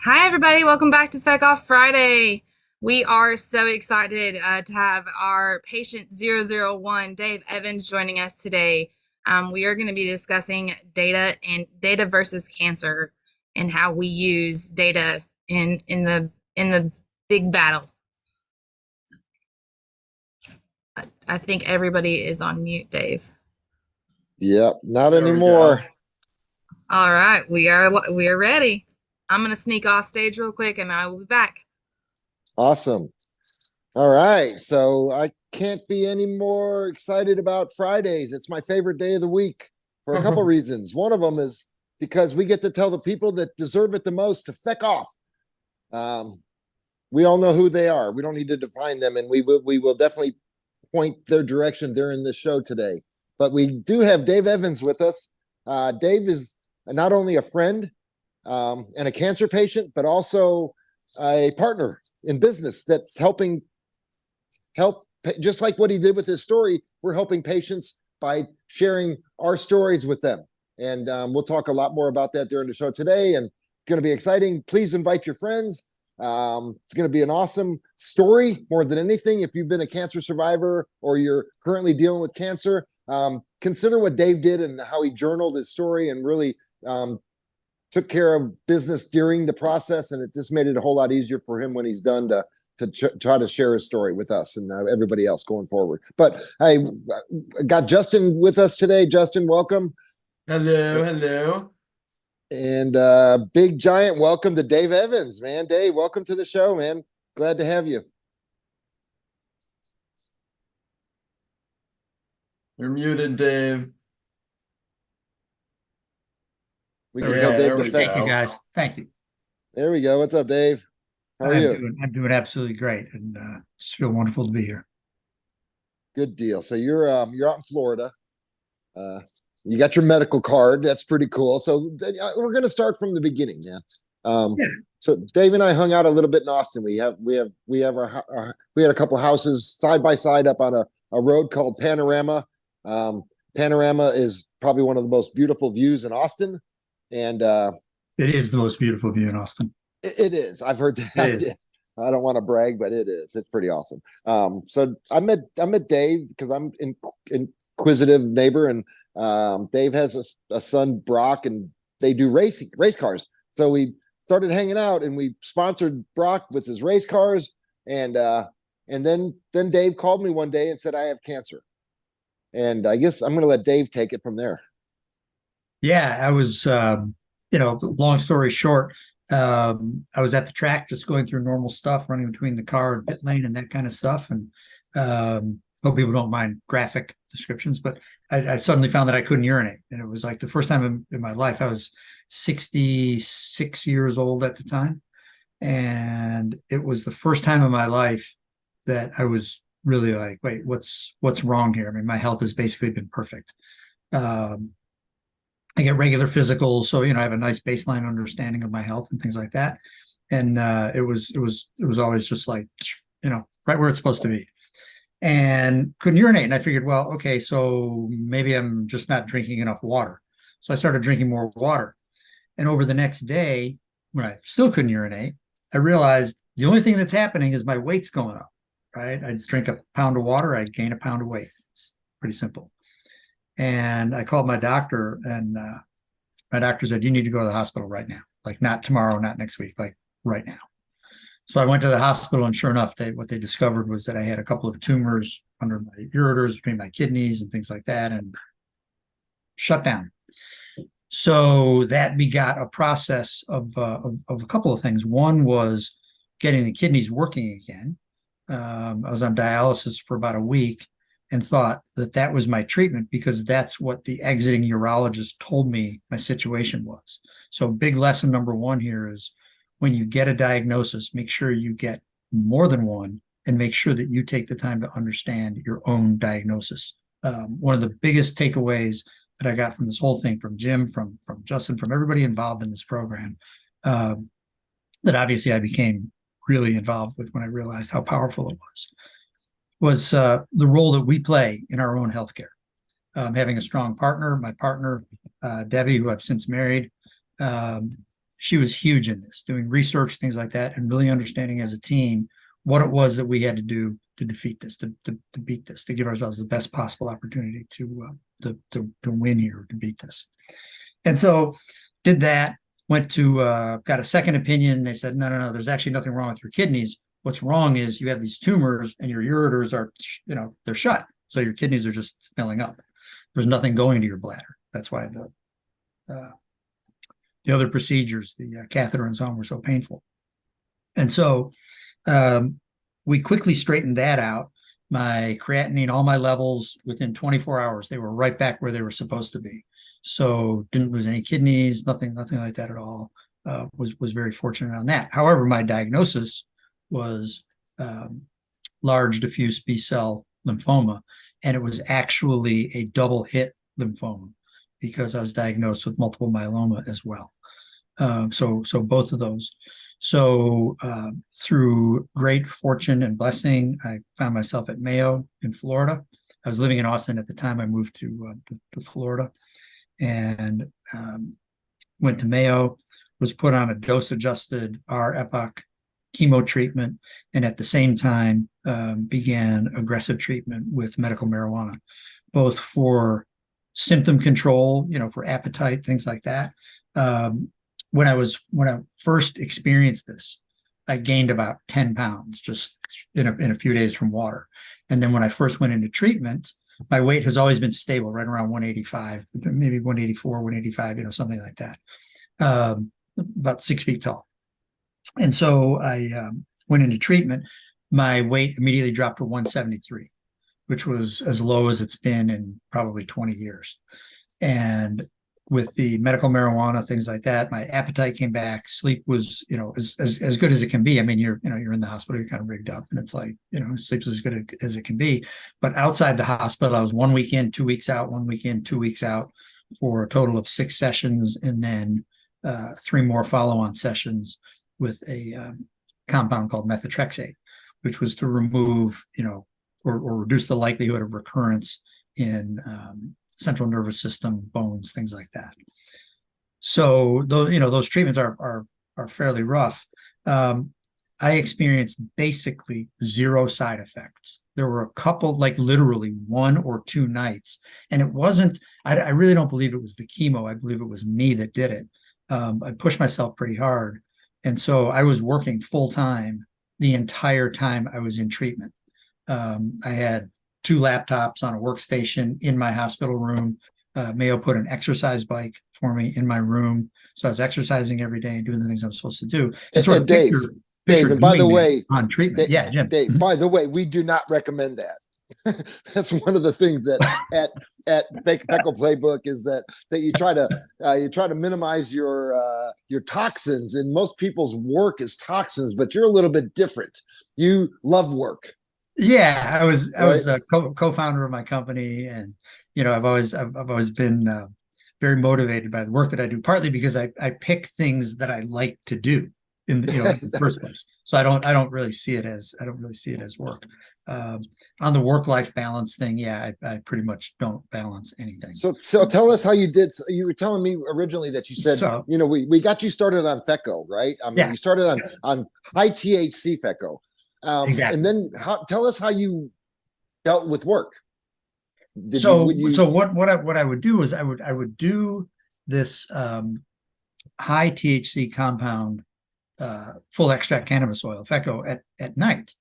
Hi, everybody. Welcome back to Feck Off Friday. We are so excited to have our patient 001, Dave Evans, joining us today. We are going to be discussing data versus cancer and how we use data in the big battle. I think everybody is on mute, Dave. Yep, not There we anymore. go. All right, we are ready. I'm going to sneak off stage real quick and I will be back. Awesome. All right. So I can't be any more excited about Fridays. It's my favorite day of the week for a couple reasons. One of them is because we get to tell the people that deserve it the most to feck off. We all know who they are. We don't need to define them, and we will definitely point their direction during this show today. But we do have Dave Evans with us. Dave is not only a friend and a cancer patient, but also a partner in business that's help, just like what he did with his story. We're helping patients by sharing our stories with them. And we'll talk a lot more about that during the show today. And it's going to be exciting. Please invite your friends. It's going to be an awesome story more than anything. If you've been a cancer survivor or you're currently dealing with cancer, consider what Dave did and how he journaled his story and really took care of business during the process. And it just made it a whole lot easier for him when he's done to try to share his story with us and everybody else going forward. But I got Justin with us today. Justin, welcome. Hello. And big giant welcome to Dave Evans, man. Dave, welcome to the show, man. Glad to have you. You're muted, Dave. We can tell Dave there to we thank go. You guys. Thank you. There we go. What's up, Dave? How are you? I'm doing absolutely great, and just feel wonderful to be here. Good deal. So you're out in Florida. You got your medical card. That's pretty cool. So we're going to start from the beginning, man. Yeah. So Dave and I hung out a little bit in Austin. We had a couple of houses side by side up on a road called Panorama. Panorama is probably one of the most beautiful views in Austin, and It is the most beautiful view in Austin. it is. I've heard that. It is. I don't want to brag, but it is. It's pretty awesome. So I met Dave because I'm an inquisitive neighbor, and Dave has a son, Brock, and they do race cars. So we started hanging out, and we sponsored Brock with his race cars, and then Dave called me one day and said I have cancer, and I guess I'm going to let Dave take it from there. Yeah, I was, long story short, I was at the track just going through normal stuff, running between the car and pit lane and that kind of stuff. And hope people don't mind graphic descriptions, but I suddenly found that I couldn't urinate. And it was like the first time in my life. I was 66 years old at the time. And it was the first time in my life that I was really like, wait, what's wrong here? I mean, my health has basically been perfect. I get regular physicals, so I have a nice baseline understanding of my health and things like that. And it was always just like, right where it's supposed to be. And couldn't urinate. And I figured, well, okay, so maybe I'm just not drinking enough water. So I started drinking more water. And over the next day, when I still couldn't urinate, I realized the only thing that's happening is my weight's going up, right? I drink a pound of water, I gain a pound of weight. It's pretty simple. And I called my doctor, and my doctor said, you need to go to the hospital right now. Like, not tomorrow, not next week, like right now. So I went to the hospital, and sure enough, what they discovered was that I had a couple of tumors under my ureters, between my kidneys and things like that, and shut down. So that begot a process of a couple of things. One was getting the kidneys working again. I was on dialysis for about a week and thought that was my treatment because that's what the exiting urologist told me my situation was. So big lesson number one here is when you get a diagnosis, make sure you get more than one and make sure that you take the time to understand your own diagnosis. One of the biggest takeaways that I got from this whole thing, from Jim, from Justin, from everybody involved in this program, that obviously I became really involved with when I realized how powerful it was the role that we play in our own healthcare. Having a strong partner, my partner, Debbie, who I've since married, she was huge in this, doing research, things like that, and really understanding as a team what it was that we had to do to defeat this, to beat this, to give ourselves the best possible opportunity to win here, to beat this. And so did that, went to, got a second opinion. They said, no, there's actually nothing wrong with your kidneys. What's wrong is you have these tumors and your ureters are, they're shut. So your kidneys are just filling up. There's nothing going to your bladder. That's why the other procedures, the catheter and so on, were so painful. And so we quickly straightened that out. My creatinine, all my levels, within 24 hours, they were right back where they were supposed to be. So didn't lose any kidneys, nothing like that at all. Was very fortunate on that. However, my diagnosis was large diffuse B-cell lymphoma, and it was actually a double hit lymphoma because I was diagnosed with multiple myeloma as well. So both of those. So through great fortune and blessing, I found myself at Mayo in Florida. I was living in Austin at the time. I moved to Florida and went to Mayo, was put on a dose-adjusted R-epoch chemo treatment, and at the same time began aggressive treatment with medical marijuana, both for symptom control, for appetite, things like that. When I first experienced this, I gained about 10 pounds just in a few days from water. And then when I first went into treatment, my weight has always been stable, right around 185, maybe 184, 185, something like that. About 6 feet tall. And so I went into treatment. My weight immediately dropped to 173, which was as low as it's been in probably 20 years. And with the medical marijuana, things like that, my appetite came back. Sleep was, as good as it can be. I mean, you're in the hospital, you're kind of rigged up, and it's like, sleep's as good as it can be. But outside the hospital, I was 1 week in, 2 weeks out, 1 week in, 2 weeks out, for a total of 6 sessions, and then 3 more follow-on sessions with a compound called methotrexate, which was to remove, or reduce the likelihood of recurrence in central nervous system, bones, things like that. So those treatments are fairly rough. I experienced basically 0 side effects. There were a couple, like literally 1 or 2 nights, and it wasn't. I really don't believe it was the chemo. I believe it was me that did it. I pushed myself pretty hard, and so I was working full time the entire time I was in treatment. I had 2 laptops on a workstation in my hospital room. Mayo put an exercise bike for me in my room. So I was exercising every day and doing the things I'm supposed to do. And Dave, and by the way, on treatment. Jim. Dave, by the way, we do not recommend that. That's one of the things that at Feckle Playbook is that you try to minimize your toxins, and most people's work is toxins, but you're a little bit different. You love work. Yeah, I was a co-founder of my company, and I've always been very motivated by the work that I do. Partly because I pick things that I like to do in the first place. So I don't really see it as work. On the work-life balance thing, I pretty much don't balance anything. So tell us how you did. So you were telling me originally that you said we got you started on Feckle, right? I mean, you started on high THC Feckle. Exactly. And then tell us how you dealt with work. So what I would do is I would do this high THC compound, full extract cannabis oil, Feckle, at night.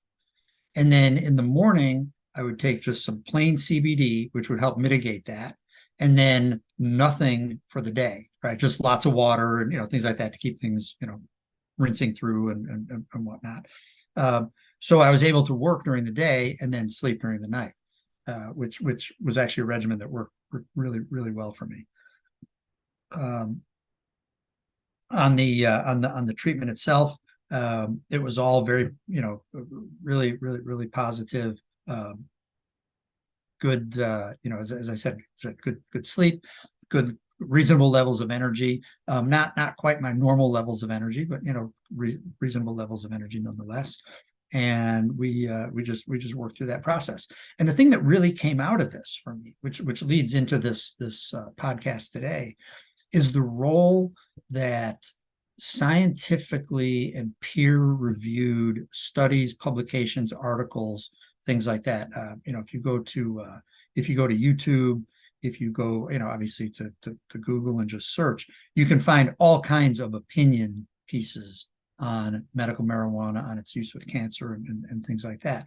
And then in the morning, I would take just some plain CBD, which would help mitigate that. And then nothing for the day, right? Just lots of water and, things like that to keep things, rinsing through and whatnot. So I was able to work during the day and then sleep during the night, which was actually a regimen that worked really, really well for me. On the treatment itself, it was all very, really, really, really positive. Good, as I said, good sleep, good reasonable levels of energy. Not quite my normal levels of energy, but reasonable levels of energy nonetheless. And we just worked through that process. And the thing that really came out of this for me, which leads into this podcast today, is the role that scientifically and peer-reviewed studies, publications, articles, things like that. If you go to YouTube, if you go, obviously to Google and just search, you can find all kinds of opinion pieces on medical marijuana, on its use with cancer and things like that.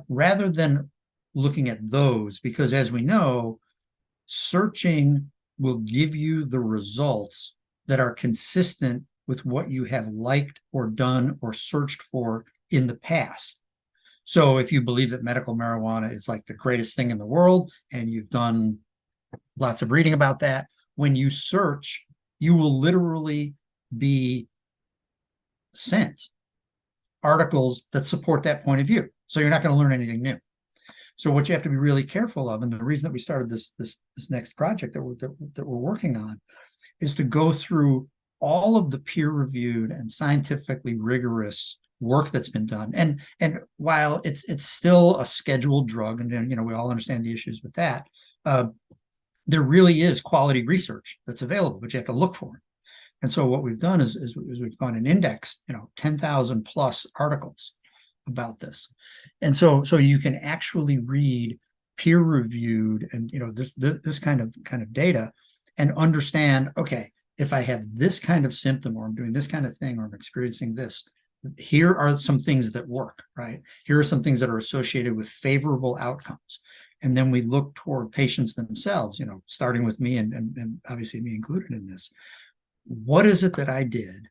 Rather than looking at those, because as we know, searching will give you the results that are consistent with what you have liked or done or searched for in the past. So if you believe that medical marijuana is like the greatest thing in the world, and you've done lots of reading about that, when you search, you will literally be sent articles that support that point of view. So you're not going to learn anything new. So what you have to be really careful of, and the reason that we started this next project that we're working on, is to go through all of the peer-reviewed and scientifically rigorous work that's been done. And while it's still a scheduled drug, and we all understand the issues with that, there really is quality research that's available, but you have to look for it. And so what we've done is we've gone and indexed 10,000 plus articles about this, and so you can actually read peer-reviewed and this kind of data and understand, okay, if I have this kind of symptom, or I'm doing this kind of thing, or I'm experiencing this, here are some things that work, right? Here are some things that are associated with favorable outcomes. And then we look toward patients themselves, starting with me and obviously me included in this. What is it that I did?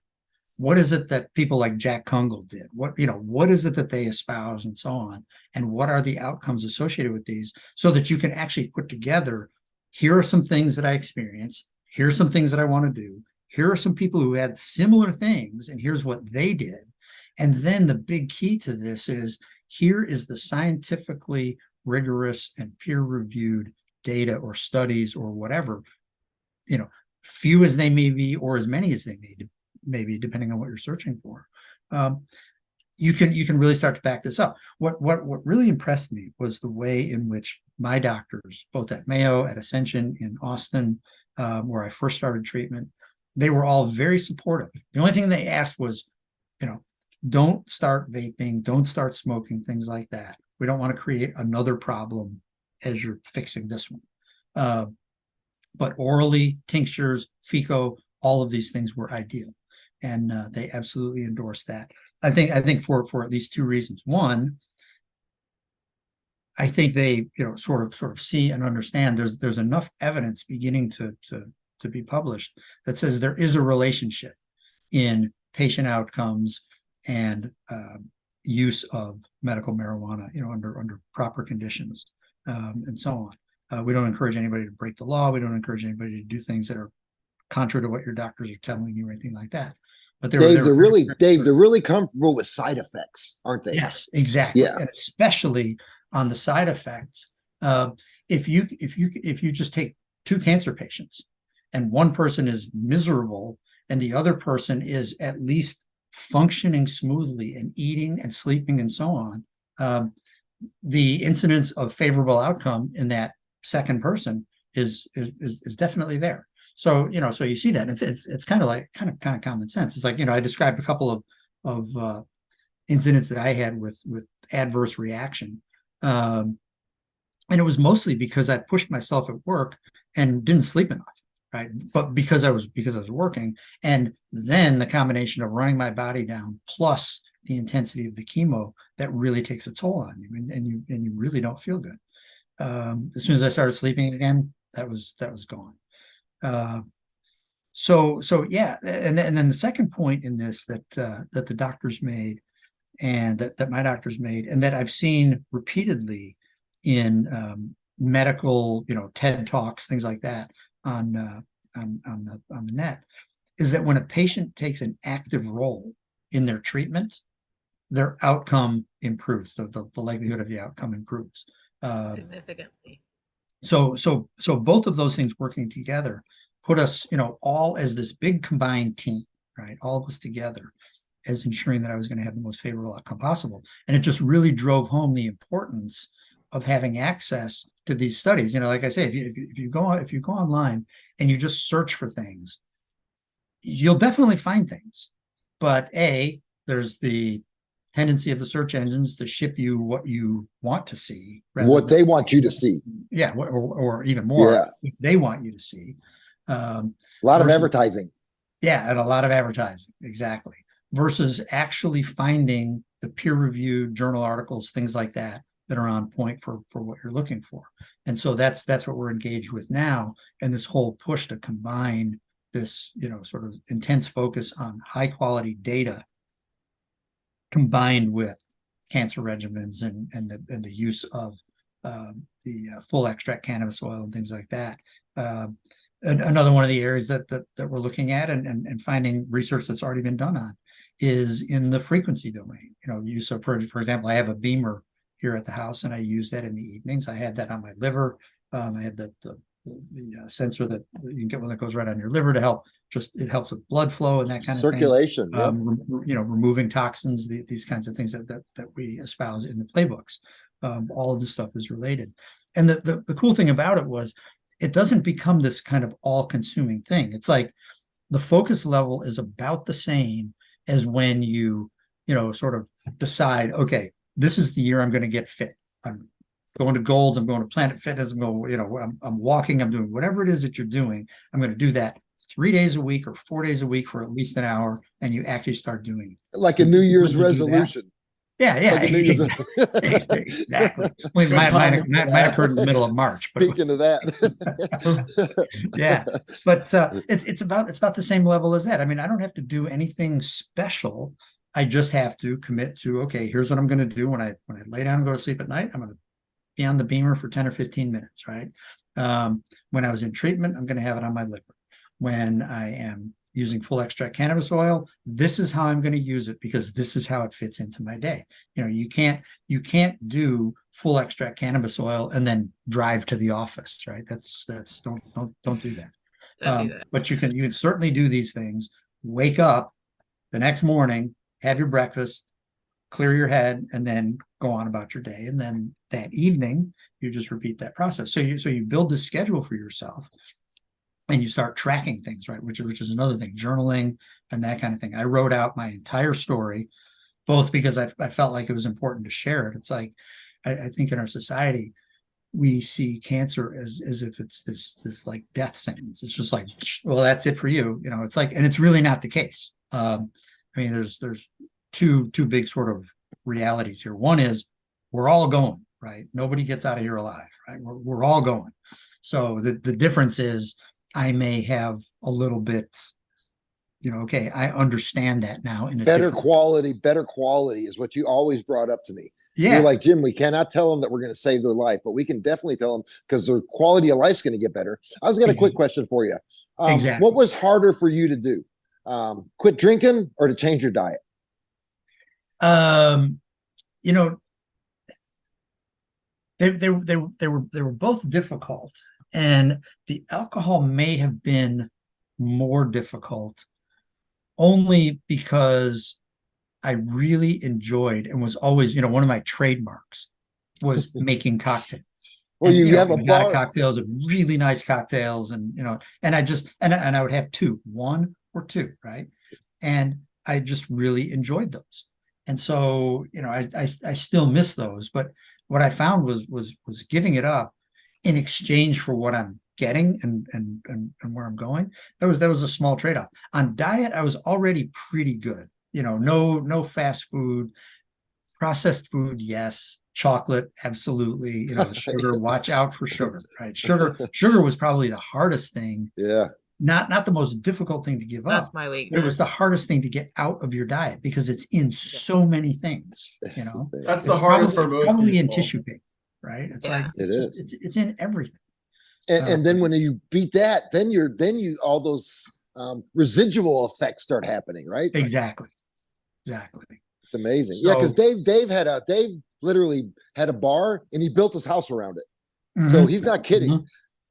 What is it that people like Jack Kungle did? What is it that they espouse, and so on? And what are the outcomes associated with these, so that you can actually put together, here are some things that I experienced, here are some things that I want to do, here are some people who had similar things, and here's what they did. And then the big key to this is, here is the scientifically rigorous and peer-reviewed data or studies or whatever, few as they may be, or as many as they may be, depending on what you're searching for. You can really start to back this up. What really impressed me was the way in which my doctors, both at Mayo, at Ascension, in Austin, where I first started treatment, they were all very supportive. The only thing they asked was, don't start vaping, don't start smoking, things like that. We don't want to create another problem as you're fixing this one. But orally, tinctures, FECO, all of these things were ideal. And they absolutely endorsed that. I think for at least two reasons. One, I think they sort of see and understand there's enough evidence beginning to be published that says there is a relationship in patient outcomes and use of medical marijuana, under proper conditions, and so on. We don't encourage anybody to break the law. We don't encourage anybody to do things that are contrary to what your doctors are telling you or anything like that. But they're really comfortable with side effects, aren't they? Yes, exactly. Yeah. And especially on the side effects. If you just take two cancer patients, and one person is miserable and the other person is at least functioning smoothly and eating and sleeping and so on, the incidence of favorable outcome in that second person is definitely there. So so you see that it's kind of common sense. It's like, I described a couple of incidents that I had with adverse reaction, and it was mostly because I pushed myself at work and didn't sleep enough, right? But because I was working, and then the combination of running my body down plus the intensity of the chemo, that really takes a toll on you, and you really don't feel good. As soon as I started sleeping again, that was gone. So yeah, and then the second point in this that the doctors made, and that my doctors made, and that I've seen repeatedly in medical, TED Talks, things like that on the net, is that when a patient takes an active role in their treatment, their outcome improves. The likelihood of the outcome improves significantly. So both of those things working together put us, all as this big combined team, right? All of us together as ensuring that I was going to have the most favorable outcome possible. And it just really drove home the importance of having access to these studies. Like I say, if you go online and you just search for things, you'll definitely find things, but there's the tendency of the search engines to ship you what you want to see, what they want you to see. Yeah, or even more, they want you to see. A lot of advertising. Yeah, and a lot of advertising, exactly. Versus actually finding the peer-reviewed journal articles, things like that are on point for what you're looking for. And so that's what we're engaged with now, and this whole push to combine this, sort of intense focus on high quality data combined with cancer regimens and the use of the full extract cannabis oil and things like that. Another one of the areas that we're looking at and finding research that's already been done on is in the frequency domain. Use of, for example, I have a beamer here at the house, and I use that in the evenings. I had that on my liver. I had the sensor that you can get one that goes right on your liver to help. It helps with blood flow and that kind of circulation. Removing toxins, these kinds of things that we espouse in the playbooks. All of this stuff is related. And the cool thing about it was it doesn't become this kind of all-consuming thing. It's like the focus level is about the same as when you sort of decide, okay, this is the year I'm going to get fit. I'm going to Golds, I'm going to Planet Fitness, I'm going, I'm walking, I'm doing whatever it is that you're doing. I'm going to do that 3 days a week or 4 days a week for at least an hour, and you actually start doing it. Like a New Year's resolution. Yeah, Like exactly. Well, might occur in the middle of March. Speaking of that, yeah, but it's about the same level as that. I mean, I don't have to do anything special. I just have to commit to, okay, here's what I'm going to do when I lay down and go to sleep at night. I'm going to be on the beamer for 10 or 15 minutes, right? When I was in treatment, I'm going to have it on my liver. When I am using full extract cannabis oil, this is how I'm going to use it because this is how it fits into my day. You can't do full extract cannabis oil and then drive to the office, right? That's don't do that. Don't do that. But you can certainly do these things. Wake up the next morning, have your breakfast, clear your head, and then go on about your day. And then that evening, you just repeat that process. So you build this schedule for yourself. And you start tracking things, right? Which is another thing, journaling and that kind of thing. I wrote out my entire story, both because I felt like it was important to share it. It's like, I think in our society, we see cancer as if it's this like death sentence. It's just like, well, that's it for you. It's like, and it's really not the case. I mean, there's two big sort of realities here. One is we're all going, right? Nobody gets out of here alive, right? We're all going. So the difference is, I may have a little bit, okay, I understand that now. In a better quality is what you always brought up to me. Yeah. You're like, Jim, we cannot tell them that we're going to save their life, but we can definitely tell them because their quality of life's going to get better. I was got a quick question for you. Exactly. What was harder for you to do? Quit drinking or to change your diet? They were both difficult. And the alcohol may have been more difficult only because I really enjoyed and was always, one of my trademarks was making cocktails. Well, and, you have a bar. Cocktails, really nice cocktails. And, and I just, and I would have one or two, right? And I just really enjoyed those. And so, I still miss those. But what I found was giving it up in exchange for what I'm getting and where I'm going. That was a small trade-off. On diet, I was already pretty good. No fast food, processed food, yes. Chocolate, absolutely. Sugar, watch out for sugar, right? Sugar was probably the hardest thing. Yeah. Not the most difficult thing to give up. That's my weakness. It was the hardest thing to get out of your diet because it's in so many things. That's the hardest for most probably people. In tissue paper. Right? It's like it's in everything. And then when you beat that, then you all those residual effects start happening, right? Exactly. It's amazing. So, because Dave literally had a bar and he built his house around it. Mm-hmm. So he's not kidding.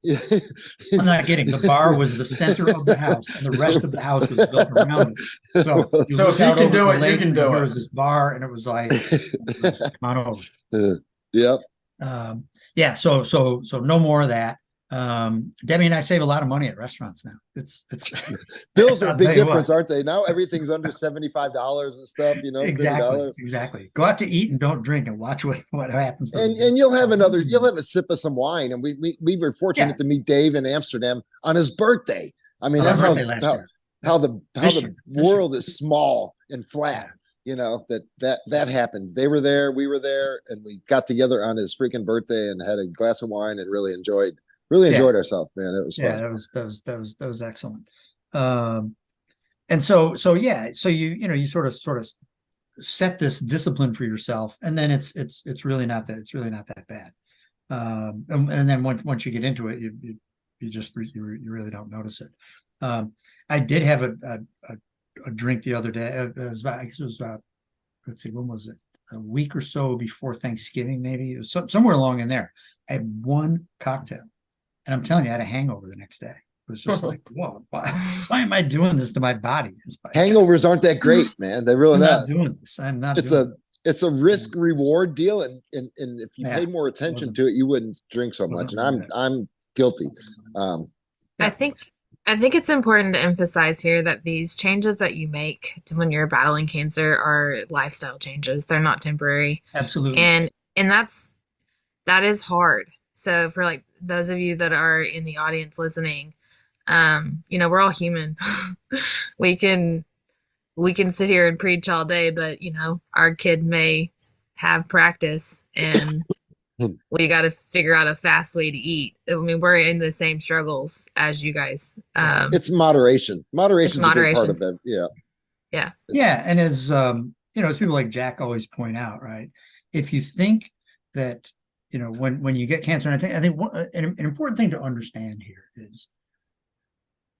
Mm-hmm. I'm not kidding. The bar was the center of the house, and the rest of the house was built around it. So if you can do it, you can do it. There was this bar, and it was like, come on over. Yep. So no more of that. Debbie and I save a lot of money at restaurants now. It's Bills are a I'll big tell you difference, what. aren't they? Now everything's under $75 and stuff, you know, Exactly, $50. exactly. Go out to eat and don't drink and watch what happens to the And you'll have a sip of some wine. And we were fortunate Yeah. to meet Dave in Amsterdam on his birthday. I mean, On my that's birthday last year. how the This year. world is small and flat. You know, that happened. They were there, we were there, and we got together on his freaking birthday and had a glass of wine and really enjoyed ourselves, man. It was fun. That was excellent. And so you sort of set this discipline for yourself, and then it's really not that bad. And then once you get into it, you really don't notice it. I did have a drink the other day. It was about, let's see, when was it? A week or so before Thanksgiving, maybe. It was somewhere along in there. I had one cocktail, and I'm telling you, I had a hangover the next day. It was just like, whoa, why am I doing this to my body? Like, hangovers aren't that great, man. They're really not doing this. I'm not. It's a risk reward deal, and if you paid more attention to it, you wouldn't drink so much. And I'm guilty. I think it's important to emphasize here that these changes that you make when you're battling cancer are lifestyle changes. They're not temporary. Absolutely. And that is hard. So for like those of you that are in the audience listening, we're all human. we can sit here and preach all day, but our kid may have practice and we got to figure out a fast way to eat. I mean, we're in the same struggles as you guys. It's moderation. Moderation's a big part of it. Yeah. Yeah. And as people like Jack always point out, right? If you think that, when you get cancer, and I think an important thing to understand here is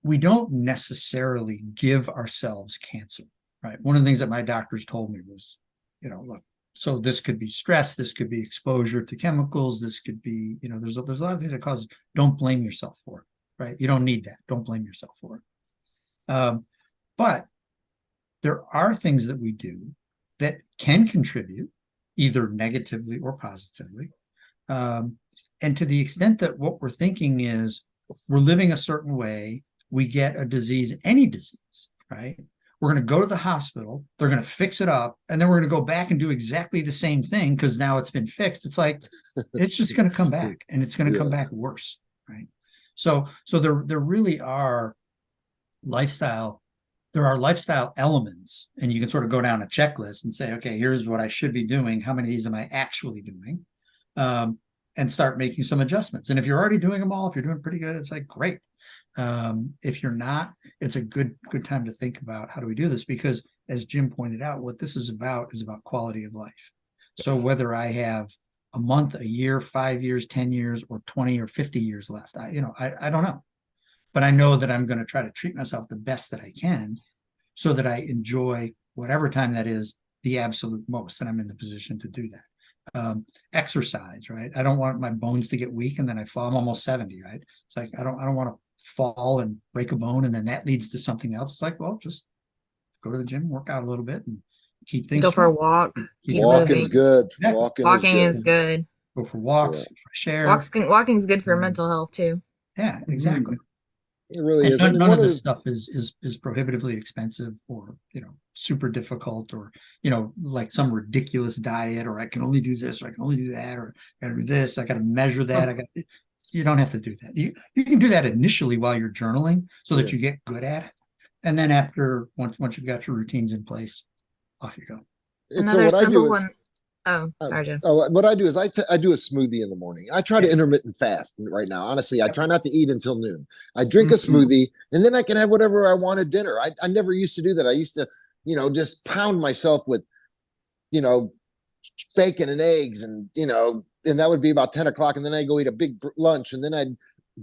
we don't necessarily give ourselves cancer, right? One of the things that my doctors told me was, look, so this could be stress, this could be exposure to chemicals, this could be, there's a lot of things that cause. Don't blame yourself for it, right? You don't need that. Don't blame yourself for it. But there are things that we do that can contribute either negatively or positively. And to the extent that what we're thinking is we're living a certain way, we get a disease, any disease, right? We're going to go to the hospital, they're going to fix it up, and then we're going to go back and do exactly the same thing because now it's been fixed. It's like, it's just going to come back, and it's going to come back worse, right? So there really are lifestyle elements, and you can sort of go down a checklist and say, okay, here's what I should be doing. How many of these am I actually doing? And start making some adjustments. And if you're already doing them all, if you're doing pretty good, it's like, great. If you're not, it's a good time to think about how do we do this? Because as Jim pointed out, what this is about quality of life. So whether I have a month, a year, 5 years, 10 years, or 20 or 50 years left, I don't know, but I know that I'm going to try to treat myself the best that I can so that I enjoy whatever time that is the absolute most, and I'm in the position to do that. Exercise, right? I don't want my bones to get weak and then I fall. I'm almost 70, right? It's like I don't want to fall and break a bone and then that leads to something else. It's like, well, just go to the gym, work out a little bit, and keep things. Go for a walk. Walking's good. Yeah. Walking is good. Go for walks, fresh air. Walking's good for mental health too. Yeah, exactly. It really is. None of this stuff is prohibitively expensive or super difficult or like some ridiculous diet, or I can only do this or I can only do that, or I gotta do this, I gotta measure that. You don't have to do that. You can do that initially while you're journaling so that you get good at it, and then after once you've got your routines in place, off you go. Another simple one. Oh, sorry, Jim. What I do is I do a smoothie in the morning. I try to intermittent fast right now. Honestly, I try not to eat until noon. I drink a smoothie, and then I can have whatever I want at dinner. I never used to do that. I used to, just pound myself with, bacon and eggs, and and that would be about 10 o'clock, and then I'd go eat a big lunch, and then I'd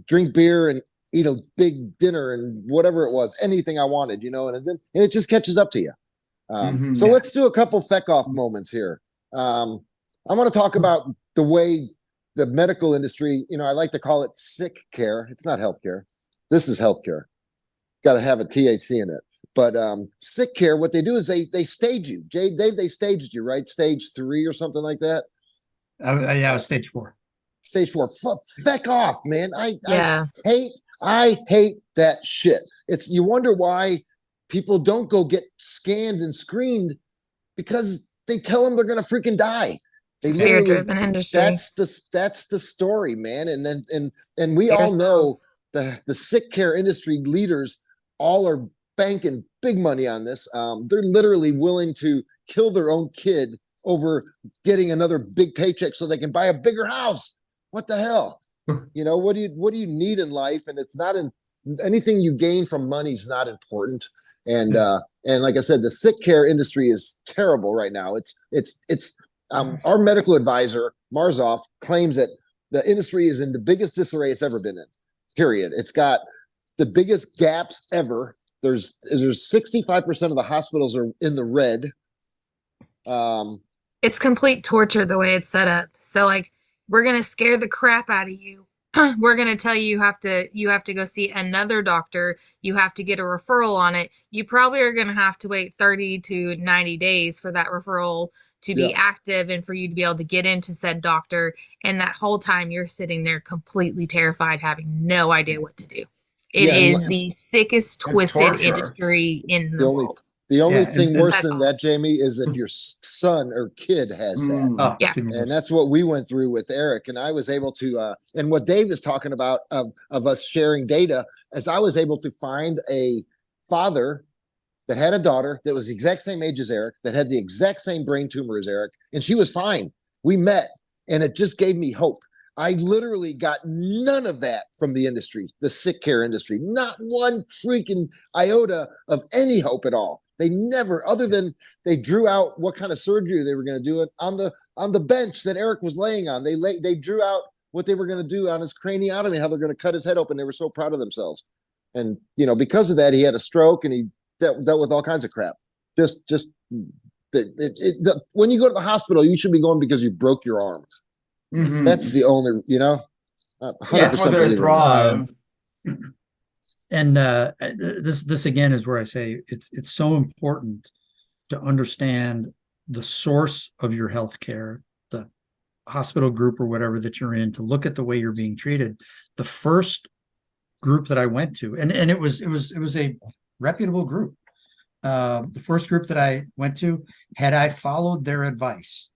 drink beer and eat a big dinner and whatever it was, anything I wanted, and it just catches up to you. So let's do a couple feck off moments here. I want to talk about the way the medical industry, I like to call it sick care. It's not healthcare. This is healthcare. Got to have a THC in it. But sick care, what they do is they stage you. Dave, they staged you, right? Stage 3 or something like that. Yeah, stage 4. stage 4. Feck off, man. Yeah. I hate that shit. You wonder why people don't go get scanned and screened, because they tell them they're going to freaking die. They literally, Fear-driven industry. that's the story, man. And we all know the sick care industry leaders all are banking big money on this. They're literally willing to kill their own kid over getting another big paycheck so they can buy a bigger house. What the hell? You know, what do you need in life? And it's not anything you gain from money is not important. And like I said, the sick care industry is terrible right now. Our medical advisor, Marzoff, claims that the industry is in the biggest disarray it's ever been in, period. It's got the biggest gaps ever. There's 65% of the hospitals are in the red. It's complete torture the way it's set up. So like, we're going to scare the crap out of you. We're going to tell you you have to go see another doctor. You have to get a referral on it. You probably are going to have to wait 30 to 90 days for that referral to be active and for you to be able to get into said doctor. And that whole time you're sitting there completely terrified, having no idea what to do. It is the sickest, twisted industry in the world. The only thing worse than that, Jamie, is if your son or kid has that. And that's what we went through with Eric. And I was able to, and what Dave is talking about of us sharing data, is I was able to find a father that had a daughter that was the exact same age as Eric, that had the exact same brain tumor as Eric, and she was fine. We met, and it just gave me hope. I literally got none of that from the industry, the sick care industry, not one freaking iota of any hope at all. They never, other than they drew out what kind of surgery they were going to do it on the bench that Eric was laying on. They drew out what they were going to do on his craniotomy, how they're going to cut his head open. They were so proud of themselves. And, you know, because of that, he had a stroke and he dealt with all kinds of crap. When you go to the hospital, you should be going because you broke your arm. Mm-hmm. That's the only, 100% they thrive. And this again is where I say it's so important to understand the source of your healthcare, the hospital group or whatever that you're in, to look at the way you're being treated. The first group that I went to, and it was a reputable group. The first group that I went to, had I followed their advice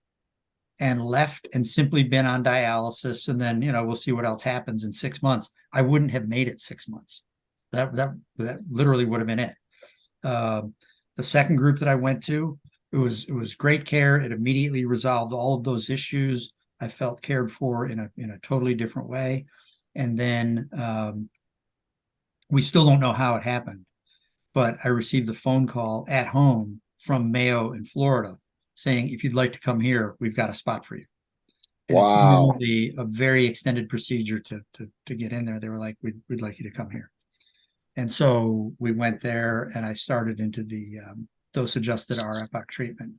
and left and simply been on dialysis, and then we'll see what else happens in 6 months, I wouldn't have made it 6 months. That literally would have been it. The second group that I went to, it was great care. It immediately resolved all of those issues. I felt cared for in a totally different way. And then we still don't know how it happened, but I received the phone call at home from Mayo in Florida saying, if you'd like to come here, we've got a spot for you. And it's normally a very extended procedure to get in there. They were like, we'd like you to come here. And so we went there, and I started into the dose-adjusted RFOC treatment.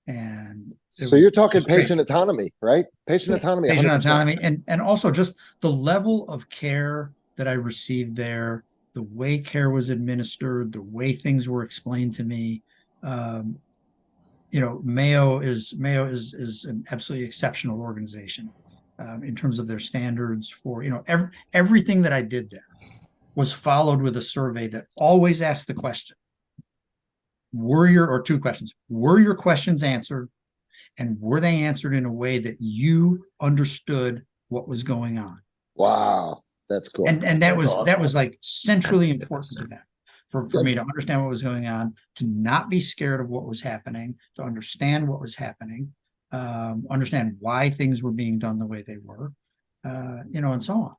And so you're talking patient autonomy, right? Patient autonomy. Patient autonomy, and also just the level of care that I received there, the way care was administered, the way things were explained to me. Mayo is an absolutely exceptional organization in terms of their standards for everything that I did there was followed with a survey that always asked the question, two questions. Were your questions answered? And were they answered in a way that you understood what was going on? Wow. That's cool. And that was like centrally important to them for me to understand what was going on, to not be scared of what was happening, to understand what was happening, understand why things were being done the way they were, and so on.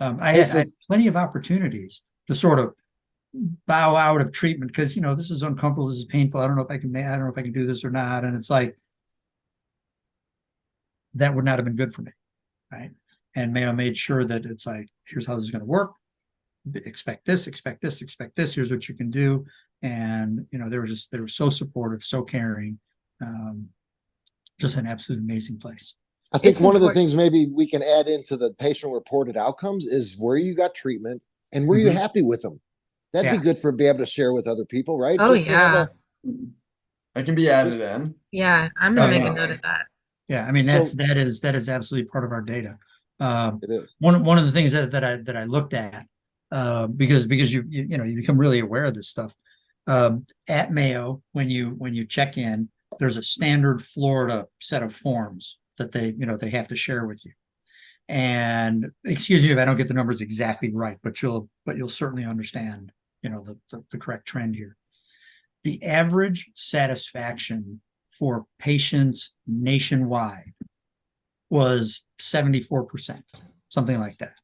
I had plenty of opportunities to sort of bow out of treatment because, this is uncomfortable, this is painful. I don't know if I can do this or not. And it's like, that would not have been good for me. Right. And Mayo made sure that it's like, here's how this is going to work. Expect this, expect this, expect this. Here's what you can do. And, they were so supportive, so caring. Just an absolute amazing place. I think one of the things maybe we can add into the patient-reported outcomes is where you got treatment and were you happy with them? That'd be good for be able to share with other people, right? Oh, that can be added in. Yeah, I'm gonna make a note of that. Yeah, I mean that is absolutely part of our data. It is. One of the things that I looked at, because you know, you become really aware of this stuff. At Mayo, when you check in, there's a standard Florida set of forms that they have to share with you. And excuse me if I don't get the numbers exactly right, but you'll certainly understand, the correct trend here. The average satisfaction for patients nationwide was 74%, something like that.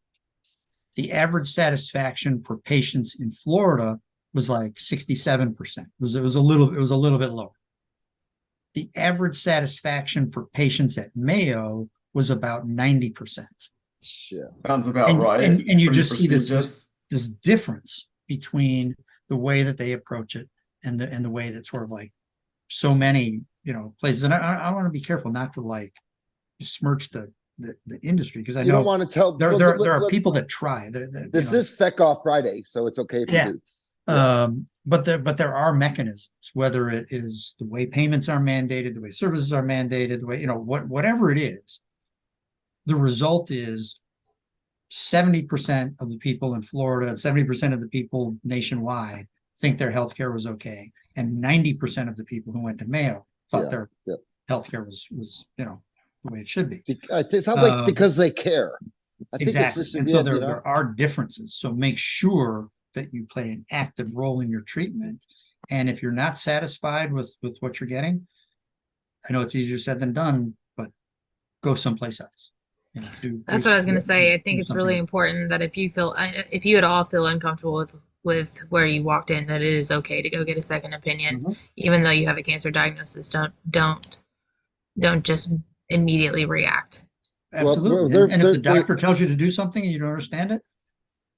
The average satisfaction for patients in Florida was like 67%. It was a little bit lower. The average satisfaction for patients at Mayo was about 90%. Shit. Sounds about right. And you Pretty just see prestigious. this difference between the way that they approach it and the way that sort of like so many, places. And I want to be careful not to like besmirch the industry, because I You know don't want to tell. there well, are people that try. This is Feck Off Friday, so it's okay if you do. But there are mechanisms, whether it is the way payments are mandated, the way services are mandated, the way, whatever it is, the result is 70% of the people in Florida, 70% of the people nationwide think their healthcare was okay. And 90% of the people who went to Mayo thought their healthcare was, the way it should be. It sounds like because they care. I think Exactly. it's just, And so there are differences. So make sure that you play an active role in your treatment. And if you're not satisfied with what you're getting, I know it's easier said than done, but go someplace else. That's what I was going to say. I think it's really important that if you at all feel uncomfortable with where you walked in, that it is okay to go get a second opinion, even though you have a cancer diagnosis. Don't just immediately react. Absolutely. Well, and if the doctor tells you to do something and you don't understand it,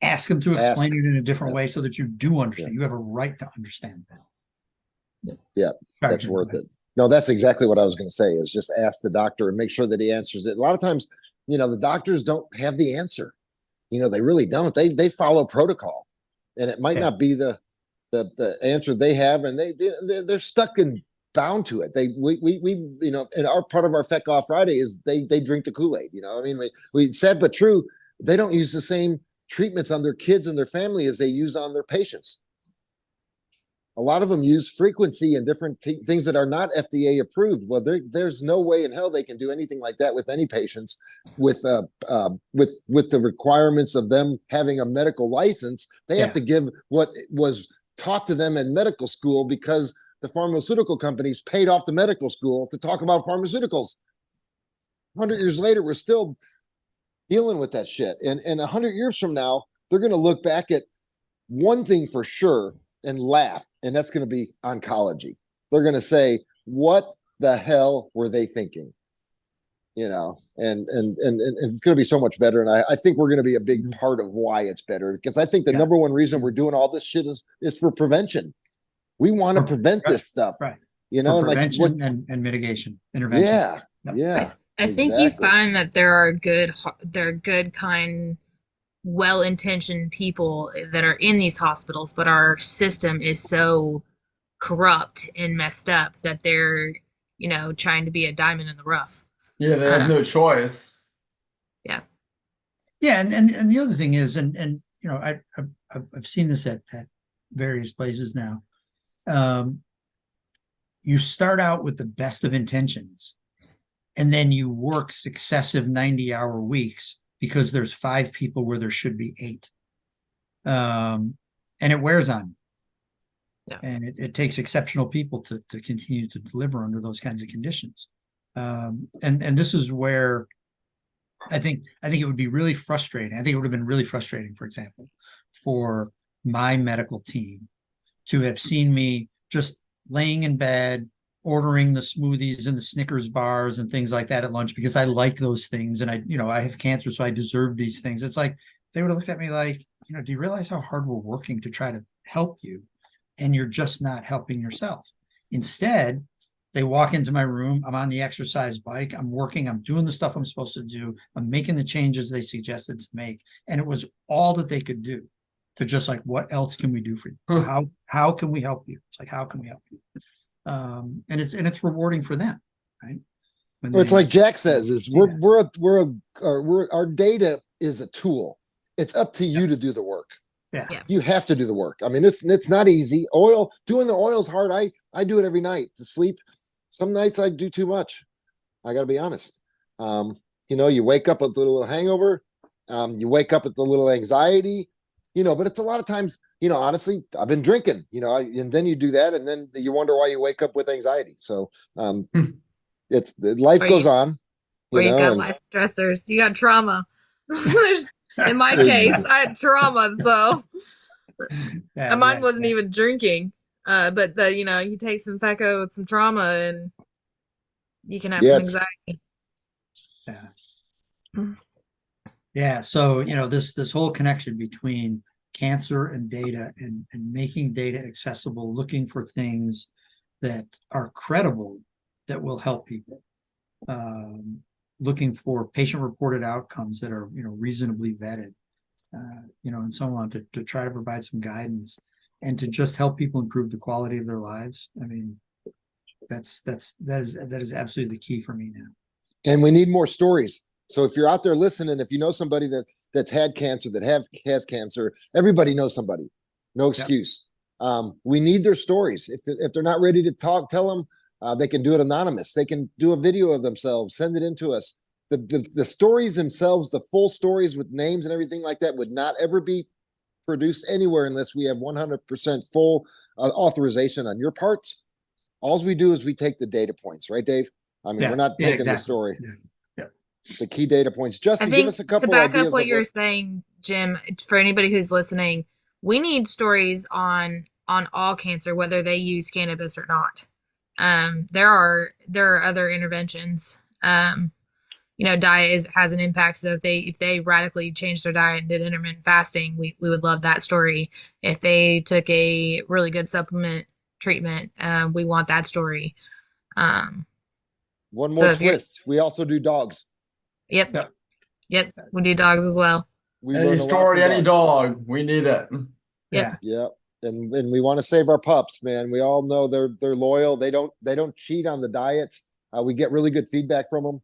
ask them to explain it in a different way so that you do understand. You have a right to understand that. Yeah, that's worth it. No, that's exactly what I was going to say, is just ask the doctor and make sure that he answers it. A lot of times, the doctors don't have the answer. They really don't. They follow protocol, and it might not be the answer they have, and they're stuck and bound to it. And our part of our Feck Off Friday is they drink the Kool-Aid. We said but true. They don't use the same treatments on their kids and their family as they use on their patients. A lot of them use frequency and different things that are not FDA approved. Well, there's no way in hell they can do anything like that with any patients with the requirements of them having a medical license. They have to give what was taught to them in medical school, because the pharmaceutical companies paid off the medical school to talk about pharmaceuticals. 100 years later, we're still dealing with that shit. And 100 years from now, they're going to look back at one thing for sure and laugh, and that's going to be oncology. They're going to say, what the hell were they thinking? And it's going to be so much better. And I think we're going to be a big part of why it's better, because I think the number one reason we're doing all this shit is for prevention. We want to prevent this stuff, right? Prevention and mitigation, intervention. Yeah. I think you find that there are good, kind, well-intentioned people that are in these hospitals, but our system is so corrupt and messed up that they're, trying to be a diamond in the rough. Yeah, they have no choice. Yeah. Yeah, and the other thing is, and I've seen this at various places now. You start out with the best of intentions, and then you work successive 90-hour weeks because there's 5 people where there should be 8. And it wears on you. Yeah. And it takes exceptional people to continue to deliver under those kinds of conditions. And this is where I think it would be really frustrating. I think it would have been really frustrating, for example, for my medical team to have seen me just laying in bed, ordering the smoothies and the Snickers bars and things like that at lunch because I like those things. And I have cancer, so I deserve these things. It's like, they would have looked at me like, do you realize how hard we're working to try to help you? And you're just not helping yourself. Instead, they walk into my room. I'm on the exercise bike. I'm working. I'm doing the stuff I'm supposed to do. I'm making the changes they suggested to make. And it was all that they could do to just like, what else can we do for you? How can we help you? It's like, how can we help you? And it's rewarding for them, right? when It's they- like Jack says, is Yeah. our data is a tool. It's up to you to do the work. Yeah. Yeah. You have to do the work. I mean, it's not easy. Doing the oil is hard. I do it every night to sleep. Some nights I do too much. I got to be honest. You wake up with a little hangover. You wake up with a little anxiety, but it's a lot of times, honestly, I've been drinking, and then you do that. And then you wonder why you wake up with anxiety. So, it's life Or goes you- on, Or you've got and life stressors. You got trauma. In my case, I had trauma, so Yeah, and mine yeah, wasn't yeah. even drinking. But you take some FECO with some trauma and you can have Yeah, some it's- anxiety. Yeah. Mm. Yeah. So, this whole connection between cancer and data and making data accessible, looking for things that are credible that will help people. Looking for patient-reported outcomes that are, reasonably vetted, and so on to try to provide some guidance and to just help people improve the quality of their lives. I mean, that is absolutely the key for me now. and we need more stories. So if you're out there listening, if you know somebody that's had cancer, has cancer, everybody knows somebody. No excuse. We need their stories. If they're not ready to tell them. They can do it anonymous. They can do a video of themselves, send it in to us. The stories themselves, the full stories with names and everything like that would not ever be produced anywhere unless we have 100% full authorization on your parts. All we do is we take the data points, right, Dave? I mean, Yeah, we're not yeah, taking the exactly. story. Yeah. The key data points. I Justin, give think us a to couple back ideas up what of you're saying, Jim, for anybody who's listening, we need stories on all cancer, whether they use cannabis or not. There are other interventions. Diet has an impact. So if they radically changed their diet and did intermittent fasting, we would love that story. If they took a really good supplement treatment, we want that story. One so more if you're- twist. We also do dogs. Yep. We do dogs as well. We Any learn a lot story, from any dogs. dog, we need it. Yeah. Yeah. And we want to save our pups, man. We all know they're loyal. They don't cheat on the diets. We get really good feedback from them.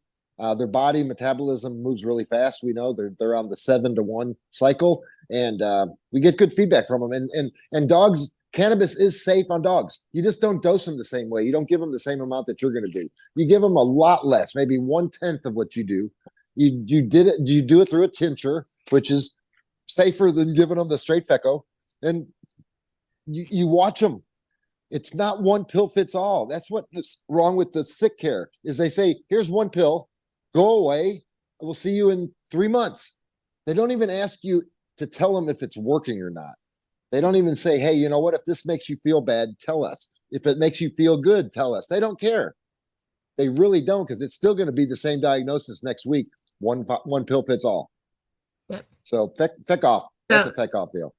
Their body metabolism moves really fast. We know they're on the 7-to-1 cycle, and we get good feedback from them. And dogs, cannabis is safe on dogs. You just don't dose them the same way. You don't give them the same amount that you're going to do. You give them a lot less, maybe 1/10 of what you do. You do it through a tincture, which is safer than giving them the straight FECO. And you watch them. It's not one pill fits all. That's what's wrong with the sick care is they say, here's one pill, go away. We'll see you in 3 months. They don't even ask you to tell them if it's working or not. They don't even say, hey, you know what? If this makes you feel bad, tell us. If it makes you feel good, tell us. They don't care. They really don't, because it's still going to be the same diagnosis next week. One pill fits all. Yep. So feck off. That's a feck off deal.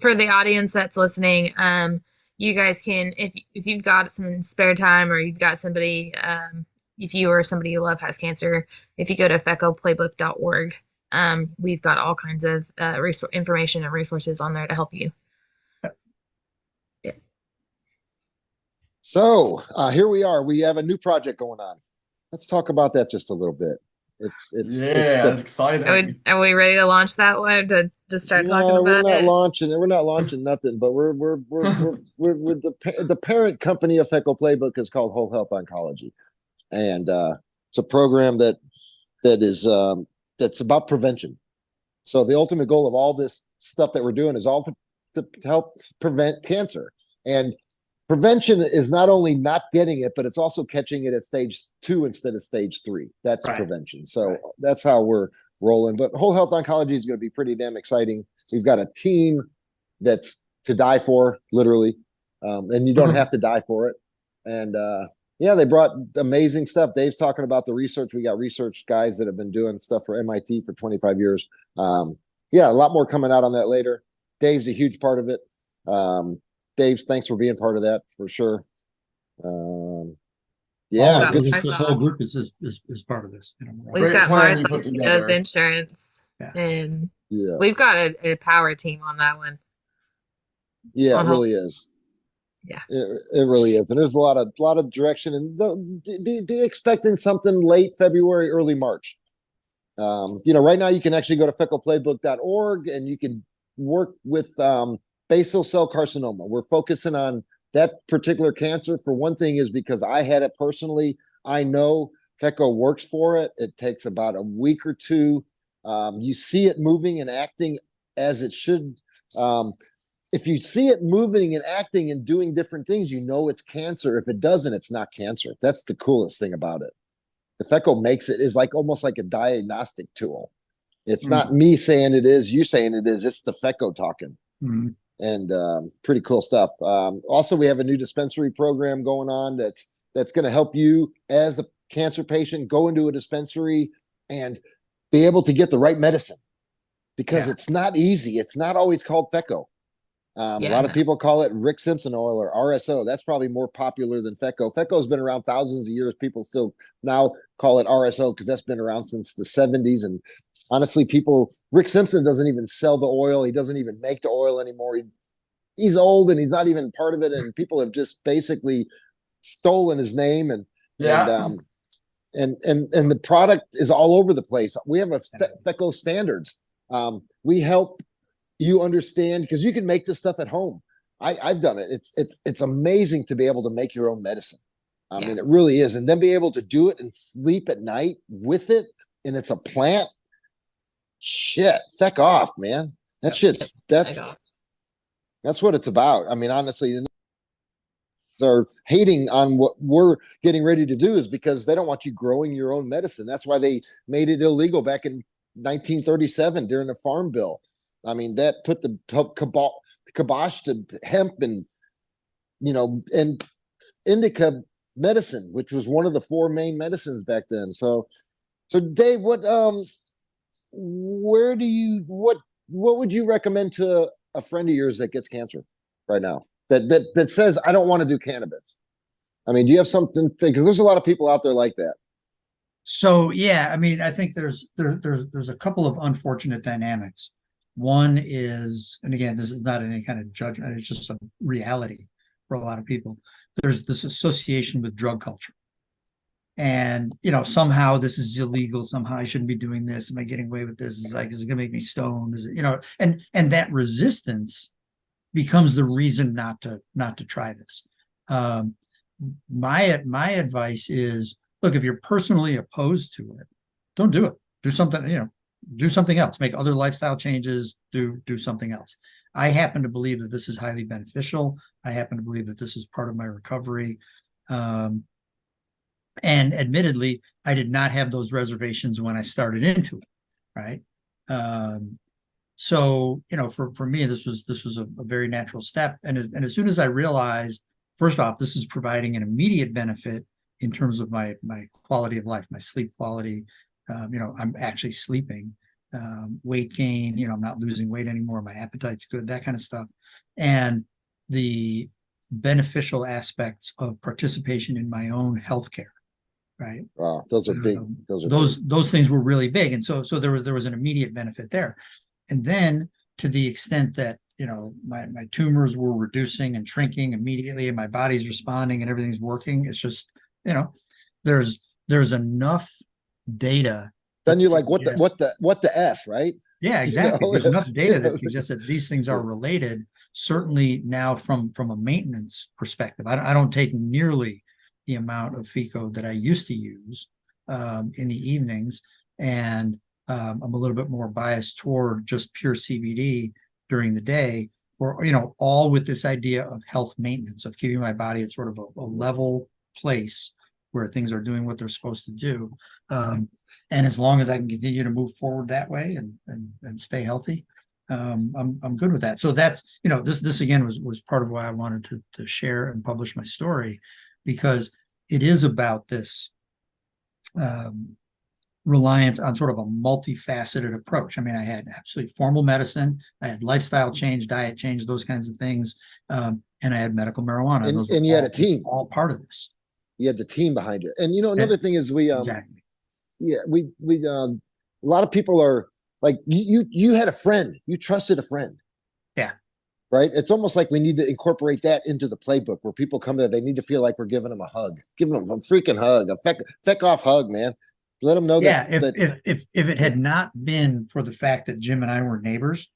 For the audience that's listening, you guys can, if you've got some spare time or you've got somebody, if you or somebody you love has cancer, if you go to fecoplaybook.org, we've got all kinds of information and resources on there to help you. So here we are. We have a new project going on. Let's talk about that just a little bit. It's exciting. Are we ready to launch that one to just start talking about we're not it? launching it. We're not launching nothing, but we're the parent company of FECO Playbook is called Whole Health Oncology, and it's a program that's about prevention. So the ultimate goal of all this stuff that we're doing is all to help prevent cancer. And prevention is not only not getting it, but it's also catching it at stage 2 instead of stage 3. That's Right. prevention. So Right. that's how we're rolling. But Whole Health Oncology is going to be pretty damn exciting. We've got a team that's to die for, literally, and you don't have to die for it. And they brought amazing stuff. Dave's talking about the research. We got research guys that have been doing stuff for MIT for 25 years. A lot more coming out on that later. Dave's a huge part of it. Dave's, thanks for being part of that for sure. This I saw. whole group is part of this. We've Great got plan you Martha put who does together. insurance, Yeah. and Yeah, we've got a power team on that one. yeah, it Uh-huh. really is. Yeah. It really is. And there's a lot of direction, and be expecting something late February, early March. Right now you can actually go to fecoplaybook.org and you can work with basal cell carcinoma. We're focusing on that particular cancer. For one thing is because I had it personally. I know Feco works for it. It takes about a week or two. You see it moving and acting as it should. If you see it moving and acting and doing different things, you know it's cancer. If it doesn't, it's not cancer. That's the coolest thing about it. The Feco makes it is like almost like a diagnostic tool. It's not me saying it is, you saying it is. It's the Feco talking. And pretty cool stuff. Also, we have a new dispensary program going on that's going to help you as a cancer patient go into a dispensary and be able to get the right medicine, because it's not easy. It's not always called Feco. A lot of people call it Rick Simpson oil or RSO. That's probably more popular than Feco. Feco's been around thousands of years. People still now call it RSO because that's been around since the 70s. And honestly, Rick Simpson doesn't even sell the oil. He doesn't even make the oil anymore. He's old and he's not even part of it. And people have just basically stolen his name. And the product is all over the place. We have a Feco standards. We help you understand, because you can make this stuff at home. I've done it. It's amazing to be able to make your own medicine. I mean, it really is. And then be able to do it and sleep at night with it. And it's a plant. Shit, feck off, man. That's what it's about. I mean, honestly, they're hating on what we're getting ready to do is because they don't want you growing your own medicine. That's why they made it illegal back in 1937 during the Farm Bill. I mean, that put the kibosh to hemp and indica medicine, which was one of the 4 main medicines back then. So Dave, what would you recommend to a friend of yours that gets cancer right now that says, I don't want to do cannabis? I mean, do you have something? Because there's a lot of people out there like that. So, I mean, I think there's a couple of unfortunate dynamics. One is, and again, this is not any kind of judgment, it's just a reality for a lot of people. There's this association with drug culture. And, somehow this is illegal. Somehow I shouldn't be doing this. Am I getting away with this? Is it going to make me stoned? Is it, and that resistance becomes the reason not to try this. My advice is, look, if you're personally opposed to it, don't do it. Do something, do something else, make other lifestyle changes, do something else. I happen to believe that this is highly beneficial. I happen to believe that this is part of my recovery. And admittedly, I did not have those reservations when I started into it. Right. So, for me, this was a very natural step. And as soon as I realized, first off, this is providing an immediate benefit in terms of my quality of life, my sleep quality. I'm actually sleeping, weight gain, I'm not losing weight anymore. My appetite's good, that kind of stuff. And the beneficial aspects of participation in my own healthcare, right? Wow, those are big. Those things were really big. And so there was an immediate benefit there. And then to the extent that, my tumors were reducing and shrinking immediately and my body's responding and everything's working, it's just, there's enough data. Then you're like, what the F, right? Yeah, exactly. There's enough data that suggests that these things are related. Certainly now from a maintenance perspective, I don't take nearly the amount of Feco that I used to use in the evenings. And I'm a little bit more biased toward just pure CBD during the day, or, all with this idea of health maintenance, of keeping my body at sort of a level place where things are doing what they're supposed to do. And as long as I can continue to move forward that way and stay healthy, I'm good with that. So that's, this again was part of why I wanted to share and publish my story, because it is about this reliance on sort of a multifaceted approach. I mean, I had absolutely formal medicine, I had lifestyle change, diet change, those kinds of things. And I had medical marijuana. And you had a team. All part of this. You had the team behind it. And another thing is exactly. Yeah, we a lot of people are like, you had a friend, you trusted a friend. Yeah. right? It's almost like we need to incorporate that into the playbook where people come there, they need to feel like we're giving them a hug, giving them a freaking hug, a feck off hug, man. Let them know Yeah, that. If it had not been for the fact that Jim and I were neighbors,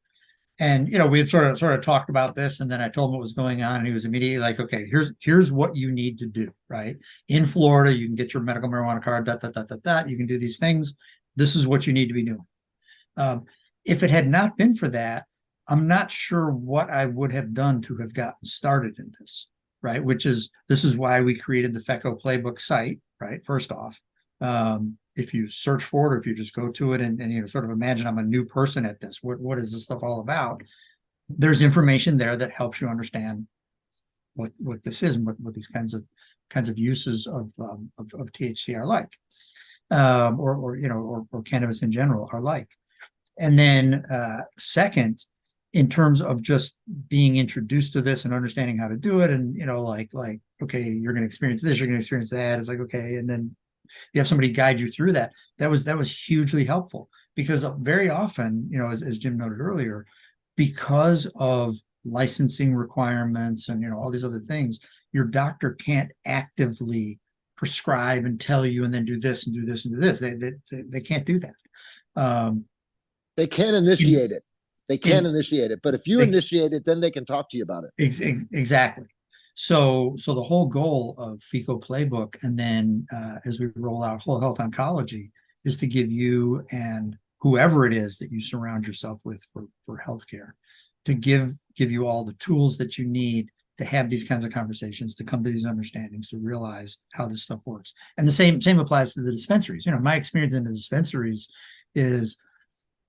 and we had sort of talked about this, and then I told him what was going on, and he was immediately like, "Okay, here's what you need to do. Right in Florida, you can get your medical marijuana card. You can do these things. This is what you need to be doing." If it had not been for that, I'm not sure what I would have done to have gotten started in this. Right, this is why we created the FECO Playbook site. Right, first off. If you search for it, or if you just go to it and sort of imagine I'm a new person at this, what is this stuff all about? There's information there that helps you understand what this is and what these kinds of uses of THC are like, or cannabis in general are like. And then second, in terms of just being introduced to this and understanding how to do it, and like okay, you're going to experience this, you're going to experience that. It's like, okay, and then you have somebody guide you through that. That was hugely helpful, because very often, as Jim noted earlier, because of licensing requirements and all these other things, your doctor can't actively prescribe and tell you and then do this and do this and do this. They can't do that. They can initiate it. They can initiate it, but if you initiate it, then they can talk to you about it. Exactly. So the whole goal of FECO Playbook, and then as we roll out Whole Health Oncology, is to give you and whoever it is that you surround yourself with for healthcare, to give you all the tools that you need to have these kinds of conversations, to come to these understandings, to realize how this stuff works. And the same applies to the dispensaries. My experience in the dispensaries is